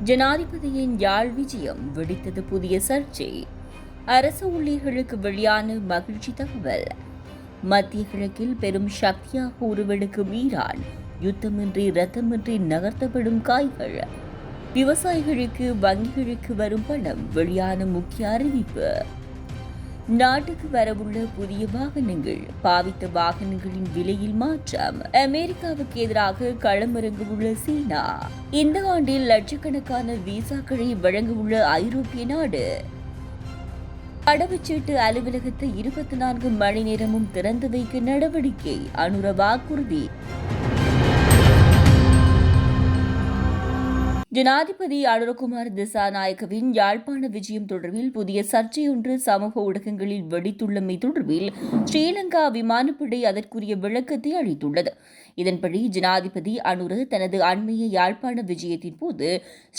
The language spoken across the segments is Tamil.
ஜனாதிபதியின் யாழ் விஜயம் வெடித்தது புதிய சர்ச்சை. அரசு ஊழியர்களுக்கு வெளியான மகிழ்ச்சி தகவல். மத்திய கிழக்கில் பெரும் சக்தியாக உருவெடுக்கும் ஈரான், யுத்தமின்றி இரத்தமின்றி நகர்த்தப்படும் காய்கள். விவசாயிகளுக்கு வங்கிகளுக்கு வரும் பணம், வெளியான முக்கிய அறிவிப்பு. நாட்டுக்கு வரவுள்ள புதிய வாகனங்கள், பாவித்த வாகனங்களின் விலையில் மாற்றம். அமெரிக்காவுக்கு எதிராக களமிறங்கவுள்ள சீனா. இந்த ஆண்டில் லட்சக்கணக்கான விசாக்களை வழங்கவுள்ள ஐரோப்பிய நாடு. கடவுச்சீட்டு அலுவலகத்தை 24 மணி நேரமும் திறந்து வைக்க நடவடிக்கை, அனுர வாக்குறுதி. ஜனாதிபதி அனுரகுமார் திசாநாயக்கவின் யாழ்ப்பாண விஜயம் தொடர்பில் புதிய சர்ச்சையொன்று சமூக ஊடகங்களில் வெடித்துள்ளமை தொடர்பில் ஸ்ரீலங்கா விமானப்படை அதற்குரிய விளக்கத்தை அளித்துள்ளது. இதன்படி ஜனாதிபதி அனுர தனது அண்மைய யாழ்ப்பாண விஜயத்தின் போது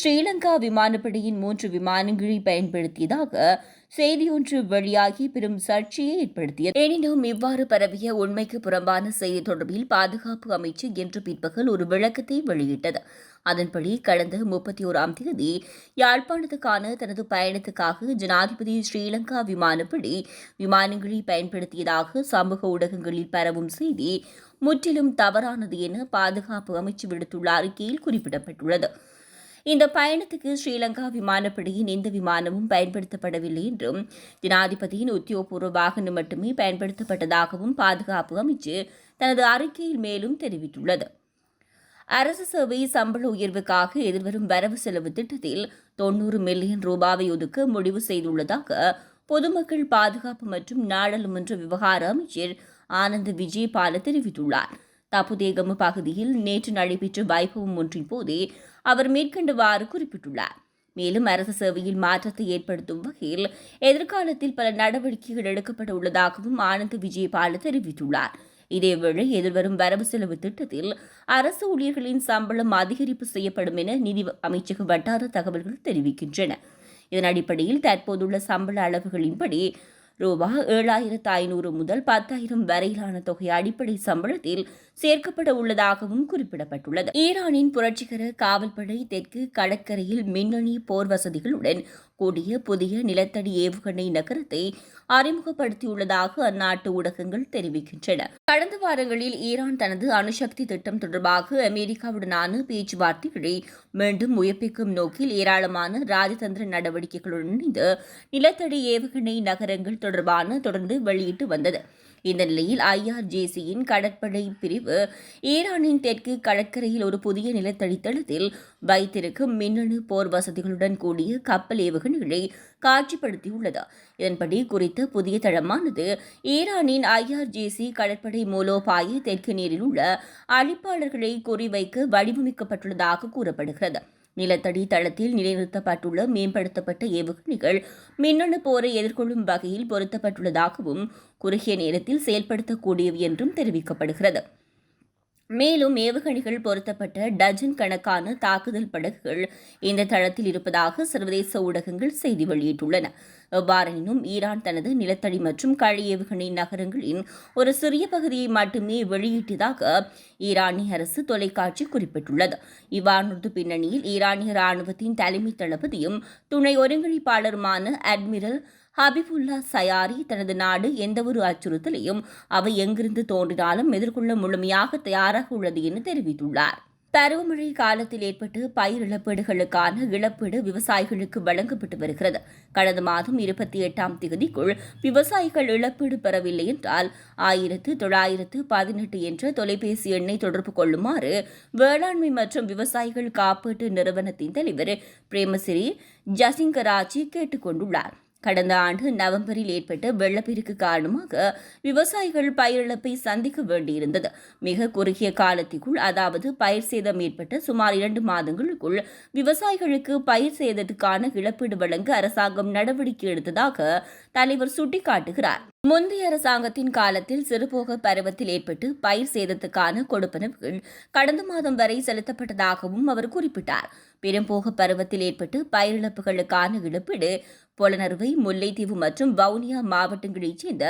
ஸ்ரீலங்கா விமானப்படையின் 3 விமானங்களை பயன்படுத்தியதாக செய்தியொன்று வெளியாகி பெரும் சர்ச்சையை ஏற்படுத்தியது. எனினும் இவ்வாறு பரவிய உண்மைக்கு புறம்பான செய்தி தொடர்பில் பாதுகாப்பு அமைச்சு இன்று பிற்பகல் ஒரு விளக்கத்தை வெளியிட்டது. அதன்படி கடந்த 31ஆம் தேதி யாழ்ப்பாணத்துக்கான தனது பயணத்துக்காக ஜனாதிபதி ஸ்ரீலங்கா விமானப்படை விமானங்களை பயன்படுத்தியதாக சமூக ஊடகங்களில் பரவும் செய்தி முற்றிலும் தவறானது என பாதுகாப்பு அமைச்சு விடுத்துள்ள அறிக்கையில் குறிப்பிடப்பட்டுள்ளது. இந்த பயணத்துக்கு ஸ்ரீலங்கா விமானப்படையின் எந்த விமானமும் பயன்படுத்தப்படவில்லை என்றும், ஜனாதிபதியின் உத்தியோகபூர்வ வாகனம் மட்டுமே பயன்படுத்தப்பட்டதாகவும் பாதுகாப்பு அமைச்சு தனது அறிக்கையில் மேலும் தெரிவித்துள்ளது. அரசு சேவை சம்பள உயர்வுக்காக எதிர்வரும் வரவு செலவு திட்டத்தில் 90 மில்லியன் ரூபாவை ஒதுக்க முடிவு செய்துள்ளதாக பொதுமக்கள் பாதுகாப்பு மற்றும் நாடாளுமன்ற விவகார அமைச்சர் ஆனந்த் விஜயபால தெரிவித்துள்ளார். தப்புதேகம பகுதியில் நேற்று நடைபெற்ற வைபவம் ஒன்றின் போதே அவர் மேற்கண்டவாறு குறிப்பிட்டுள்ளார். மேலும் அரசு சேவையில் மாற்றத்தை ஏற்படுத்தும் வகையில் எதிர்காலத்தில் பல நடவடிக்கைகள் எடுக்கப்பட உள்ளதாகவும் ஆனந்த் விஜயபால தெரிவித்துள்ளார். இதேவேளை எதிர்வரும் வரவு செலவு திட்டத்தில் அரசு ஊழியர்களின் சம்பளம் அதிகரிப்பு செய்யப்படும் என நிதி அமைச்சக வட்டார தகவல்கள் தெரிவிக்கின்றன. இதன் அடிப்படையில் தற்போதுள்ள சம்பள அளவுகளின்படி ரூபாய் 7,500 முதல் 10,000 வரையிலான தொகை அடிப்படை சம்பளத்தில் சேர்க்கப்பட உள்ளதாகவும் குறிப்பிடப்பட்டுள்ளது. ஈரானின் புரட்சிகர காவல்படை தெற்கு கடற்கரையில் மின்னணு போர் வசதிகளுடன் கூடிய புதிய நிலத்தடி ஏவுகணை நகரத்தை அறிமுகப்படுத்தியுள்ளதாக அந்நாட்டு ஊடகங்கள் தெரிவிக்கின்றன. கடந்த வாரங்களில் ஈரான் தனது அணுசக்தி திட்டம் தொடர்பாக அமெரிக்காவுடனான பேச்சுவார்த்தைகளை மீண்டும் உயிர்ப்பிக்கும் நோக்கில் ஏராளமான ராஜதந்திர நடவடிக்கைகளுடன் இணைந்து நிலத்தடி ஏவுகணை நகரங்கள் தொடர்ந்து வெளியிட்டு வந்தது. இந்த நிலையில் IRGCயின் கடற்படை பிரிவு ஈரானின் தெற்கு கடற்கரையில் ஒரு புதிய நிலத்தடி தளத்தில் வைத்திருக்கும் மின்னணு போர் வசதிகளுடன் கூடிய கப்பல் ஏவுகணைகளை காட்சிப்படுத்தியுள்ளது. இதன்படி குறித்த புதிய தளமானது ஈரானின் IRGC கடற்படை மூலோபாய தெற்கு நீரில் உள்ள அழிப்பாளர்களை குறிவைக்க வடிவமைக்கப்பட்டுள்ளதாக கூறப்படுகிறது. நிலத்தடி தளத்தில் நிலைநிறுத்தப்பட்டுள்ள மேம்படுத்தப்பட்ட ஏவுகணைகள் மின்னணு போரை எதிர்கொள்ளும் வகையில் பொருத்தப்பட்டுள்ளதாகவும் குறுகிய நேரத்தில் செயல்படுத்தக்கூடியவை என்றும் தெரிவிக்கப்படுகிறது. மேலும் ஏவுகணைகள் பொருத்தப்பட்ட டஜன் கணக்கான தாக்குதல் படகுகள் இந்த தளத்தில் இருப்பதாக சர்வதேச ஊடகங்கள் செய்தி வெளியிட்டுள்ளன. எவ்வாறெனினும் ஈரான் தனது நிலத்தடி மற்றும் களி ஏவுகணை நகரங்களின் ஒரு சிறிய பகுதியை மட்டுமே வெளியிட்டதாக ஈரானிய அரசு தொலைக்காட்சி குறிப்பிட்டுள்ளது. இவ்வாறு பின்னணியில் ஈரானிய ராணுவத்தின் தலைமை தளபதியும் துணை ஒருங்கிணைப்பாளருமான அட்மிரல் ஹபிபுல்லா சயாரி தனது நாடு எந்தவொரு அச்சுறுத்தலையும் அவை எங்கிருந்து தோன்றினாலும் எதிர்கொள்ள முழுமையாக தயாராக உள்ளது என தெரிவித்துள்ளார். பருவமழை காலத்தில் ஏற்பட்டு பயிர் இழப்பீடுகளுக்கான இழப்பீடு விவசாயிகளுக்கு வழங்கப்பட்டு வருகிறது. கடந்த மாதம் 28ஆம் தேதிக்குள் விவசாயிகள் இழப்பீடு பெறவில்லை என்றால் 1918 என்ற தொலைபேசி எண்ணை தொடர்பு கொள்ளுமாறு வேளாண்மை மற்றும் விவசாயிகள் காப்பீட்டு நிறுவனத்தின் தலைவர் பிரேமசிறி ஜசிங்கராஜி கேட்டுக் கொண்டுள்ளார். கடந்த ஆண்டு நவம்பரில் ஏற்பட்ட வெள்ளப்பெருக்கு காரணமாக விவசாயிகள் பயிரிழப்பை சந்திக்க வேண்டியிருந்தது. மிக குறுகிய காலத்திற்குள், அதாவது பயிர் சேதம் ஏற்பட்ட சுமார் 2 மாதங்களுக்குள் விவசாயிகளுக்கு பயிர் சேதத்துக்கான இழப்பீடு வழங்க அரசாங்கம் நடவடிக்கை எடுத்ததாக தலைவர் சுட்டிக்காட்டுகிறார். முந்தைய அரசாங்கத்தின் காலத்தில் சிறுபோக பருவத்தில் ஏற்பட்டு பயிர் சேதத்துக்கான கொடுப்பனவுகள் கடந்த மாதம் வரை செலுத்தப்பட்டதாகவும் அவர் குறிப்பிட்டார். பெரும்போக பருவத்தில் ஏற்பட்டு பயிரிழப்புகளுக்கான இழப்பீடு பொலனறுவை, முல்லைத்தீவு மற்றும் வவுனியா மாவட்டங்களைச் சேர்ந்த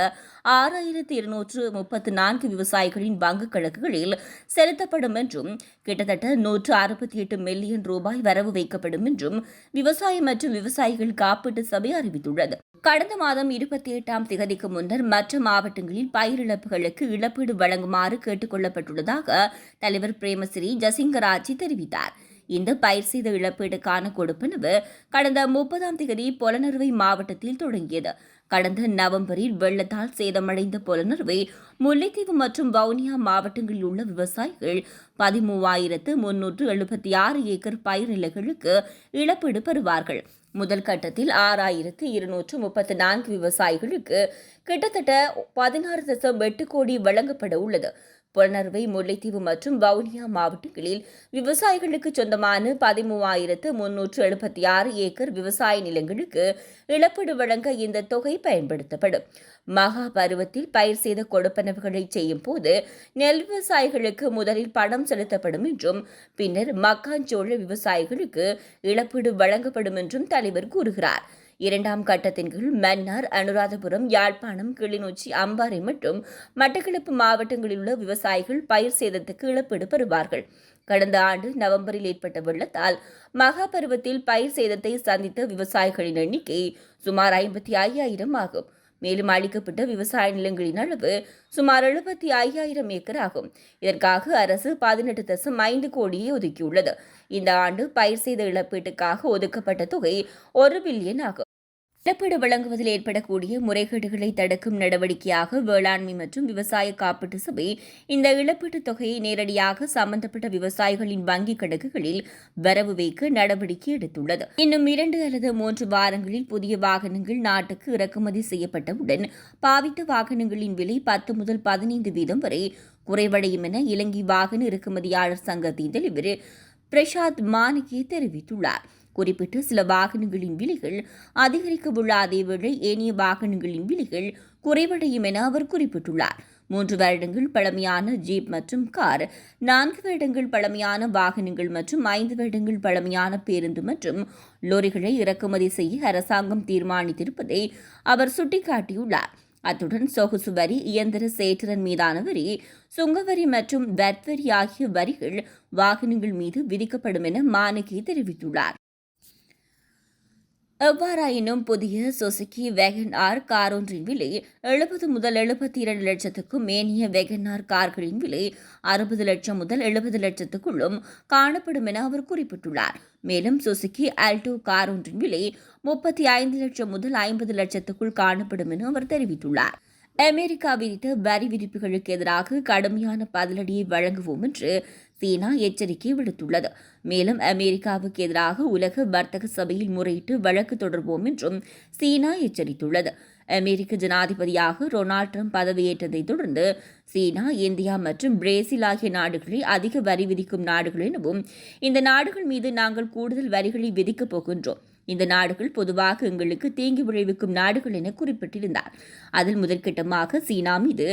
6,234 விவசாயிகளின் வங்கிக் கணக்குகளில் செலுத்தப்படும் என்றும் கிட்டத்தட்ட 168 மில்லியன் ரூபாய் வரவு வைக்கப்படும் என்றும் விவசாய மற்றும் விவசாயிகள் காப்பீட்டு சபை அறிவித்துள்ளது. கடந்த மாதம் 28ஆம் திகதிக்கு முன்னர் மற்ற மாவட்டங்களில் பயிரிழப்புகளுக்கு இழப்பீடு வழங்குமாறு கேட்டுக் கொள்ளப்பட்டுள்ளதாக தலைவர் பிரேமசிறி ஜசிங்கராஜி தெரிவித்தார். இந்த பயிர் செய்த இழப்பீடுக்கான கொடுப்பனவு கடந்த 30ஆம் தேதி பொலனறுவை மாவட்டத்தில் தொடங்கியது. கடந்த நவம்பரில் வெள்ளத்தால் சேதமடைந்த பொலனறுவை, முல்லைத்தீவு மற்றும் வவுனியா மாவட்டங்களில் உள்ள விவசாயிகள் 13,376 ஏக்கர் பயிர் நிலங்களுக்கு இழப்பீடு பெறுவார்கள். முதல் கட்டத்தில் 6,234 விவசாயிகளுக்கு கிட்டத்தட்ட 16.8 கோடி வழங்கப்பட உள்ளது. பொலனறுவை, முல்லைத்தீவு மற்றும் வவுனியா மாவட்டங்களில் விவசாயிகளுக்கு சொந்தமான 13,376 ஏக்கர் விவசாய நிலங்களுக்கு இழப்பீடு வழங்க இந்த தொகை பயன்படுத்தப்படும். மகா பருவத்தில் பயிர் செய்த கொடுப்பனவுகளை செய்யும் போது நெல் விவசாயிகளுக்கு முதலில் பணம் செலுத்தப்படும் என்றும் பின்னர் மக்காஞ்சோள விவசாயிகளுக்கு இழப்பீடு வழங்கப்படும் என்றும் தலைவர் கூறுகிறார். இரண்டாம் கட்டத்தின் கீழ் மன்னார், அனுராதபுரம், யாழ்ப்பாணம், கிளிநொச்சி, அம்பாறை மற்றும் மட்டக்களப்பு மாவட்டங்களில் உள்ள விவசாயிகள் பயிர் சேதத்துக்கு இழப்பீடு பெறுவார்கள். கடந்த ஆண்டு நவம்பரில் ஏற்பட்ட வெள்ளத்தால் மகா பருவத்தில் பயிர் சேதத்தை சந்தித்த விவசாயிகளின் எண்ணிக்கை சுமார் 55,000 ஆகும். மேலும் அளிக்கப்பட்ட விவசாய நிலங்களின் அளவு சுமார் 75,000 ஏக்கர் ஆகும். இதற்காக அரசு 18.5 கோடியை ஒதுக்கியுள்ளது. இந்த ஆண்டு பயிர் செய்த இழப்பீட்டுக்காக ஒதுக்கப்பட்ட தொகை 1 பில்லியன் ஆகும். இழப்பீடு வழங்குவதில் ஏற்படக்கூடிய முறைகேடுகளை தடுக்கும் நடவடிக்கையாக வேளாண்மை மற்றும் விவசாய காப்பீட்டு சபை இந்த இழப்பீட்டுத் தொகையை நேரடியாக சம்பந்தப்பட்ட விவசாயிகளின் வங்கிக் கணக்குகளில் வரவு வைக்க நடவடிக்கை எடுத்துள்ளது. இன்னும் 2 அல்லது 3 வாரங்களில் புதிய வாகனங்கள் நாட்டுக்கு இறக்குமதி செய்யப்பட்டவுடன் பாவித்த வாகனங்களின் விலை 10 முதல் 15 வீதம் வரை குறைவடையும் என இலங்கை வாகன இறக்குமதியாளர் சங்கத்தின் தலைவர் பிரசாத் மாணிக்கே தெரிவித்துள்ளார். குறிப்பிட்ட சில வாகனங்களின் விலைகள் அதிகரிக்கவுள்ள அதேவேளை ஏனைய வாகனங்களின் விலைகள் குறைவடையும் என அவர் குறிப்பிட்டுள்ளார். 3 வருடங்கள் பழமையான ஜீப் மற்றும் கார், 4 வருடங்கள் பழமையான வாகனங்கள் மற்றும் 5 வருடங்கள் பழமையான பேருந்து மற்றும் லோரிகளை இறக்குமதி செய்ய அரசாங்கம் தீர்மானித்திருப்பதை அவர் சுட்டிக்காட்டியுள்ளார். அத்துடன் சொகுசு வரி, இயந்திர சேற்றிறன் மீதான வரி, சுங்கவரி மற்றும் வட் வரி ஆகிய வரிகள் வாகனங்கள் மீது விதிக்கப்படும் என மாணிக்கே தெரிவித்துள்ளார். எவ்வாறாயினும் புதிய சுசுகி வேகன் ஆர் கார் ஒன்றின் விலை 70 முதல் 72 லட்சத்துக்கும், மேனிய வேகன் ஆர் கார்களின் விலை 60 லட்சம் முதல் 70 லட்சத்துக்குள்ளும் காணப்படும் என அவர் குறிப்பிட்டுள்ளார். மேலும் சுசுகி ஆல்டோ கார் ஒன்றின் விலை 35 லட்சம் முதல் 50 லட்சத்துக்குள் காணப்படும் என அவர் தெரிவித்துள்ளார். அமெரிக்கா விதித்த வரி விதிப்புகளுக்கு எதிராக கடுமையான பதிலடியை வழங்குவோம் என்று சீனா எச்சரிக்கை விடுத்துள்ளது. மேலும் அமெரிக்காவுக்கு எதிராக உலக வர்த்தக சபையில் முறையிட்டு வழக்கு தொடர்வோம் என்றும் சீனா எச்சரித்துள்ளது. அமெரிக்க ஜனாதிபதியாக டொனால்ட் ட்ரம்ப் பதவியேற்றதைத் தொடர்ந்து சீனா, இந்தியா மற்றும் பிரேசில் ஆகிய நாடுகளை அதிக வரி விதிக்கும் நாடுகள் எனவும் இந்த நாடுகள் மீது நாங்கள் கூடுதல் வரிகளை விதிக்கப் போகின்றோம், இந்த நாடுகள் பொதுவாக எங்களுக்கு தீங்கு விளைவிக்கும் நாடுகள் என குறிப்பிட்டிருந்தார். அதில் முதற்கட்டமாக சீனா மீது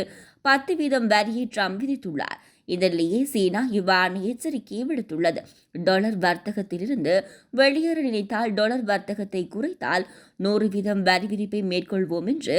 10% வரியை ட்ரம்ப் விதித்துள்ளார். இதனிடையே சீனா இவ்வாறான எச்சரிக்கையை விடுத்துள்ளது. டாலர் வர்த்தகத்திலிருந்து வெளியேற நினைத்தால் டாலர் வர்த்தகத்தை குறைத்தால் 100% வரி விதிப்பை மேற்கொள்வோம் என்று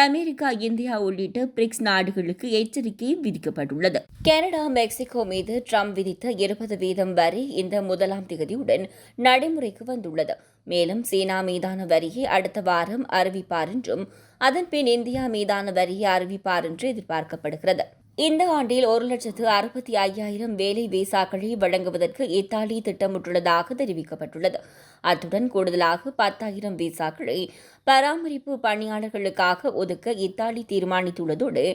அமெரிக்கா, இந்தியா உள்ளிட்ட பிரிக்ஸ் நாடுகளுக்கு எச்சரிக்கை விதிக்கப்பட்டுள்ளது. கனடா, மெக்சிகோ மீது ட்ரம்ப் விதித்த 20% வரி இந்த 1ஆம் தேதியுடன் நடைமுறைக்கு வந்துள்ளது. மேலும் சீனா மீதான வரியை அடுத்த வாரம் அறிவிப்பார் என்றும் அதன்பின் இந்தியா மீதான வரியை அறிவிப்பார் என்று எதிர்பார்க்கப்படுகிறது. இந்த ஆண்டில் 1,65,000 வேலை விசாக்களை வழங்குவதற்கு இத்தாலி திட்டமிட்டுள்ளதாக தெரிவிக்கப்பட்டுள்ளது. அத்துடன் கூடுதலாக 10,000 விசாக்களை பராமரிப்பு பணியாளர்களுக்காக ஒதுக்க இத்தாலி தீர்மானித்துள்ளதோடு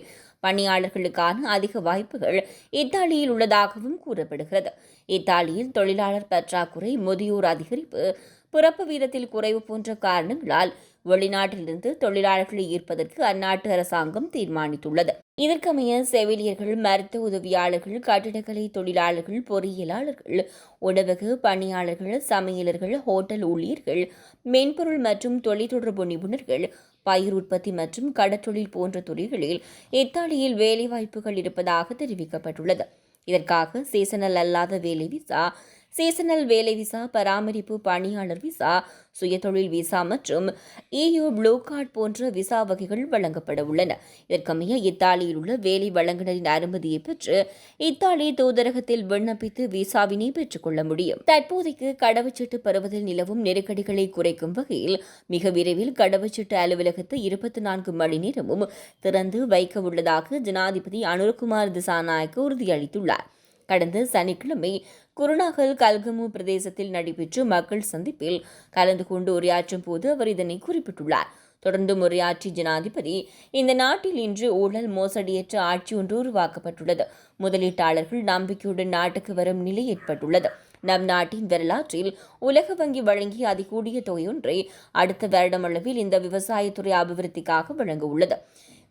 பணியாளர்களுக்கான அதிக வாய்ப்புகள் இத்தாலியில் உள்ளதாகவும் கூறப்படுகிறது. இத்தாலியில் தொழிலாளர் பற்றாக்குறை, முதியோர் அதிகரிப்பு, பிறப்பு வீதத்தில் குறைவு போன்ற காரணங்களால் வெளிநாட்டிலிருந்து தொழிலாளர்களை ஈர்ப்பதற்கு அந்நாட்டு அரசாங்கம் தீர்மானித்துள்ளது. இதற்கமைய செவிலியர்கள், மருத்துவ உதவியாளர்கள், கட்டிடக்கலை தொழிலாளர்கள், பொறியியலாளர்கள், உணவக பணியாளர்கள், சமையலர்கள், ஹோட்டல் ஊழியர்கள், மென்பொருள் மற்றும் தொலைத்தொடர்பு நிபுணர்கள், பயிர் உற்பத்தி மற்றும் கடற்றொழில் போன்ற துறைகளில் இத்தாலியில் வேலைவாய்ப்புகள் இருப்பதாக தெரிவிக்கப்பட்டுள்ளது. இதற்காக சீசனல் அல்லாத வேலை விசா, சீசனல் வேலை விசா, பராமரிப்பு பணியாளர் விசா, சுயதொழில் விசா மற்றும் EU ப்ளூ கார்டு போன்ற விசா வகைகள் வழங்கப்பட உள்ளன. இதற்கமைய இத்தாலியில் உள்ள வேலை வழங்குநரின் அனுமதியை பெற்று இத்தாலி தூதரகத்தில் விண்ணப்பித்து விசாவினை பெற்றுக் கொள்ள முடியும். தற்போதைக்கு கடவுச்சீட்டு பெறுவதில் நிலவும் நெருக்கடிகளை குறைக்கும் வகையில் மிக விரைவில் கடவுச்சீட்டு அலுவலகத்தை 24 மணி நேரமும் திறந்து வைக்க உள்ளதாக ஜனாதிபதி அனுரகுமார் திசாநாயக்க உறுதியளித்துள்ளார். கடந்த சனிக்கிழமை குருநாகல் கல்கமு பிரதேசத்தில் நடைபெற்ற மக்கள் சந்திப்பில் கலந்து கொண்டு உரையாற்றும் போது அவர் இதனை குறிப்பிட்டுள்ளார். தொடர்ந்து உரையாற்றிய ஜனாதிபதி, இந்த நாட்டில் இன்று ஊழல் மோசடியற்ற ஆட்சி ஒன்று உருவாக்கப்பட்டுள்ளது. முதலீட்டாளர்கள் நம்பிக்கையுடன் நாட்டுக்கு வரும் நிலை ஏற்பட்டுள்ளது. நம் நாட்டின் வரலாற்றில் உலக வங்கி வழங்கிய அதிகூடிய தொகையொன்றை அடுத்த வருடமளவில் இந்த விவசாயத்துறை அபிவிருத்திக்காக வழங்க உள்ளது.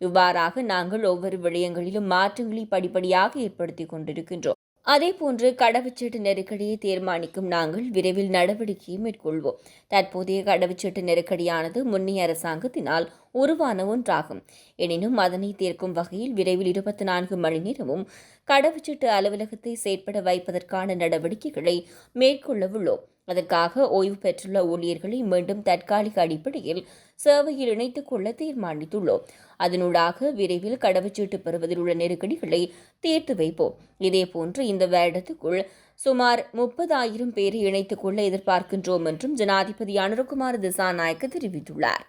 இவ்வாறாக நாங்கள் ஒவ்வொரு விடயங்களிலும் மாற்றங்களை படிப்படியாக ஏற்படுத்திக் கொண்டிருக்கின்றோம். அதேபோன்று கடவுச்சீட்டு நெருக்கடியை தீர்மானிக்கும் நாங்கள் விரைவில் நடவடிக்கையை மேற்கொள்வோம். தற்போதைய கடவுச்சீட்டு நெருக்கடியானது முன்னைய அரசாங்கத்தினால் உருவான ஒன்றாகும். எனினும் அதனை தீர்க்கும் வகையில் விரைவில் 24 மணி நேரமும் கடவுச்சீட்டு அலுவலகத்தை செயற்பட வைப்பதற்கான நடவடிக்கைகளை மேற்கொள்ள உள்ளோம். அதற்காக ஓய்வு பெற்றுள்ள ஊழியர்களை மீண்டும் தற்காலிக அடிப்படையில் சேவையில் இணைத்துக் கொள்ள தீர்மானித்துள்ளோம். அதனூடாக விரைவில் கடவுச்சீட்டு பெறுவதில் உள்ள நெருக்கடிகளை தீர்த்து வைப்போம். இதேபோன்று இந்த வருடத்துக்குள் சுமார் 30,000 பேரை இணைத்துக் கொள்ள எதிர்பார்க்கின்றோம் என்றும் ஜனாதிபதி அனுரகுமார் திசாநாயக்க தெரிவித்துள்ளார்.